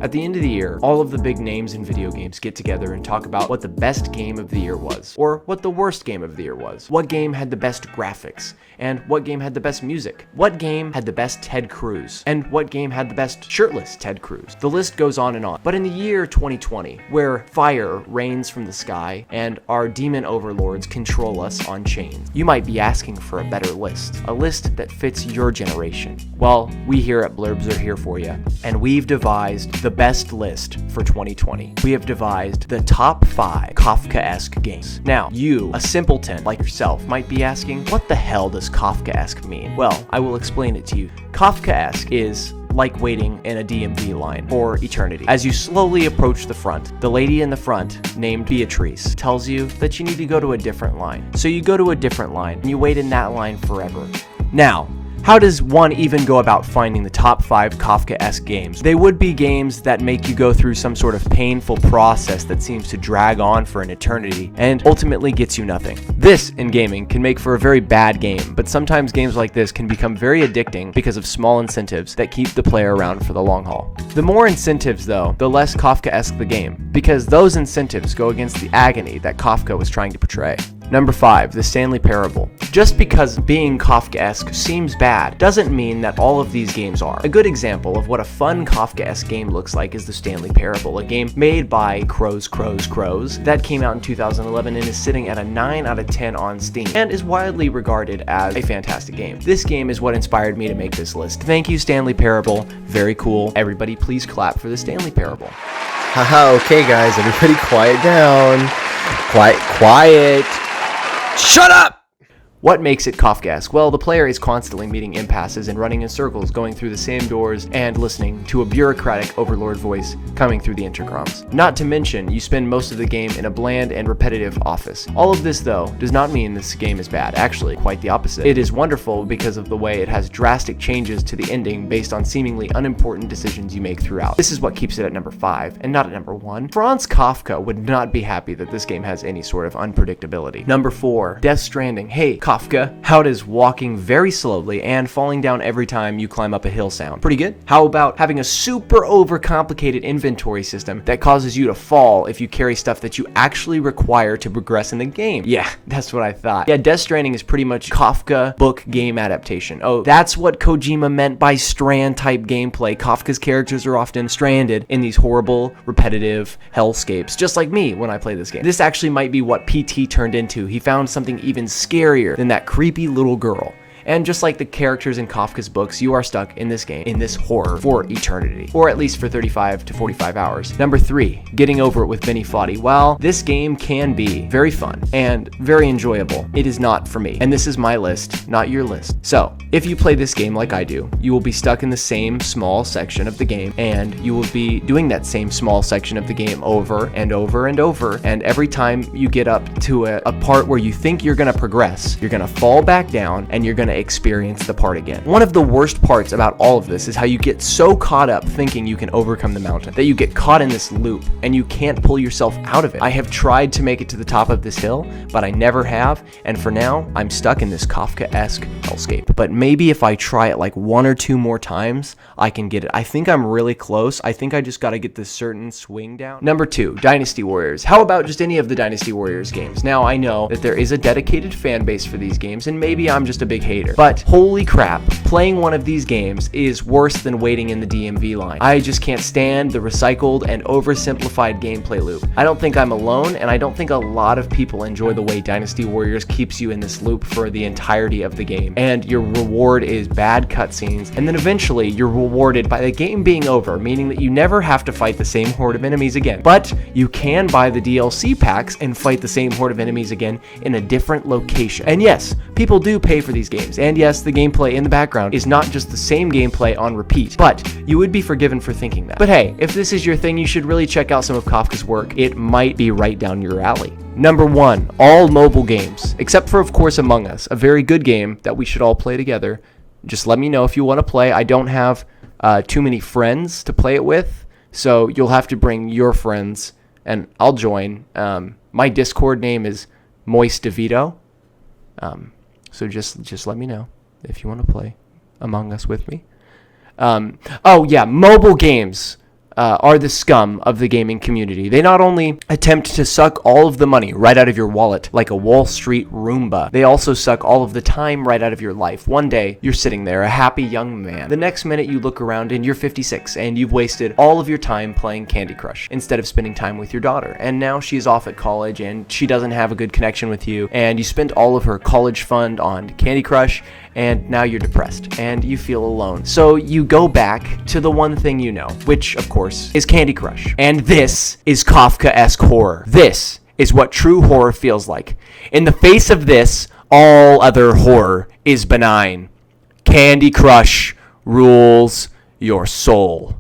At the end of the year, all of the big names in video games get together and talk about what the best game of the year was, or what the worst game of the year was. What game had the best graphics, and what game had the best music? What game had the best Ted Cruz, and what game had the best shirtless Ted Cruz? The list goes on and on. But in the year 2020, where fire rains from the sky and our demon overlords control us on chains, you might be asking for a better list, a list that fits your generation. Well, we here at Blurbs are here for you, and we've devised the best list for 2020. We have devised the top 5 Kafkaesque games. Now, you, a simpleton like yourself, might be asking, what the hell does Kafkaesque mean? Well, I will explain it to you. Kafkaesque is like waiting in a DMV line for eternity. As you slowly approach the front, the lady in the front, named Beatrice, tells you that you need to go to a different line. So you go to a different line, and you wait in that line forever. Now, how does one even go about finding the top 5 Kafkaesque games? They would be games that make you go through some sort of painful process that seems to drag on for an eternity and ultimately gets you nothing. This, in gaming, can make for a very bad game, but sometimes games like this can become very addicting because of small incentives that keep the player around for the long haul. The more incentives, though, the less Kafkaesque the game, because those incentives go against the agony that Kafka was trying to portray. Number 5, the Stanley Parable. Just because being Kafkaesque seems bad doesn't mean that all of these games are. A good example of what a fun Kafkaesque game looks like is the Stanley Parable, a game made by Crows that came out in 2011 and is sitting at a 9 out of 10 on Steam and is widely regarded as a fantastic game. This game is what inspired me to make this list. Thank you, Stanley Parable. Very cool. Everybody please clap for the Stanley Parable. Haha, okay guys, everybody quiet down. Quiet. Shut up! What makes it Kafkaesque? Well, the player is constantly meeting impasses and running in circles, going through the same doors and listening to a bureaucratic overlord voice coming through the intercoms. Not to mention, you spend most of the game in a bland and repetitive office. All of this, though, does not mean this game is bad. Actually, quite the opposite. It is wonderful because of the way it has drastic changes to the ending based on seemingly unimportant decisions you make throughout. This is what keeps it at number 5 and not at number 1. Franz Kafka would not be happy that this game has any sort of unpredictability. Number 4, Death Stranding. Hey, Kafka, how does walking very slowly and falling down every time you climb up a hill sound? Pretty good. How about having a super overcomplicated inventory system that causes you to fall if you carry stuff that you actually require to progress in the game? Yeah, that's what I thought. Yeah, Death Stranding is pretty much Kafka book game adaptation. Oh, that's what Kojima meant by strand type gameplay. Kafka's characters are often stranded in these horrible, repetitive hellscapes, just like me when I play this game. This actually might be what PT turned into. He found something even scarier than that creepy little girl. And just like the characters in Kafka's books, you are stuck in this game, in this horror, for eternity. Or at least for 35 to 45 hours. Number 3, Getting Over It with Benny Foddy. While this game can be very fun and very enjoyable, it is not for me. And this is my list, not your list. So, if you play this game like I do, you will be stuck in the same small section of the game, and you will be doing that same small section of the game over and over and over. And every time you get up to a part where you think you're gonna progress, you're gonna fall back down and you're gonna experience the part again. One of the worst parts about all of this is how you get so caught up thinking you can overcome the mountain that you get caught in this loop and you can't pull yourself out of it. I have tried to make it to the top of this hill, but I never have, and for now, I'm stuck in this Kafkaesque hellscape. But maybe if I try it like 1 or 2 more times, I can get it. I think I'm really close. I think I just gotta get this certain swing down. Number 2, Dynasty Warriors. How about just any of the Dynasty Warriors games? Now, I know that there is a dedicated fan base for these games, and maybe I'm just a big hater. But holy crap, playing one of these games is worse than waiting in the DMV line. I just can't stand the recycled and oversimplified gameplay loop. I don't think I'm alone, and I don't think a lot of people enjoy the way Dynasty Warriors keeps you in this loop for the entirety of the game. And your reward is bad cutscenes, and then eventually you're rewarded by the game being over, meaning that you never have to fight the same horde of enemies again. But you can buy the DLC packs and fight the same horde of enemies again in a different location. And yes, people do pay for these games. And yes, the gameplay in the background is not just the same gameplay on repeat, but you would be forgiven for thinking that. But hey, if this is your thing, you should really check out some of Kafka's work. It might be right down your alley. Number 1, all mobile games, except for, of course, Among Us, a very good game that we should all play together. Just let me know if you want to play. I don't have too many friends to play it with, so you'll have to bring your friends, and I'll join. My Discord name is Moist DeVito. So just let me know if you want to play Among Us with me. Oh yeah, mobile games. are the scum of the gaming community. They not only attempt to suck all of the money right out of your wallet like a Wall Street Roomba, they also suck all of the time right out of your life. One day, you're sitting there, a happy young man. The next minute, you look around and you're 56, and you've wasted all of your time playing Candy Crush instead of spending time with your daughter. And now she's off at college, and she doesn't have a good connection with you, and you spent all of her college fund on Candy Crush, and now you're depressed, and you feel alone. So you go back to the one thing you know, which, of course, is Candy Crush. And this is Kafkaesque horror. This is what true horror feels like. In the face of this, all other horror is benign. Candy Crush rules your soul.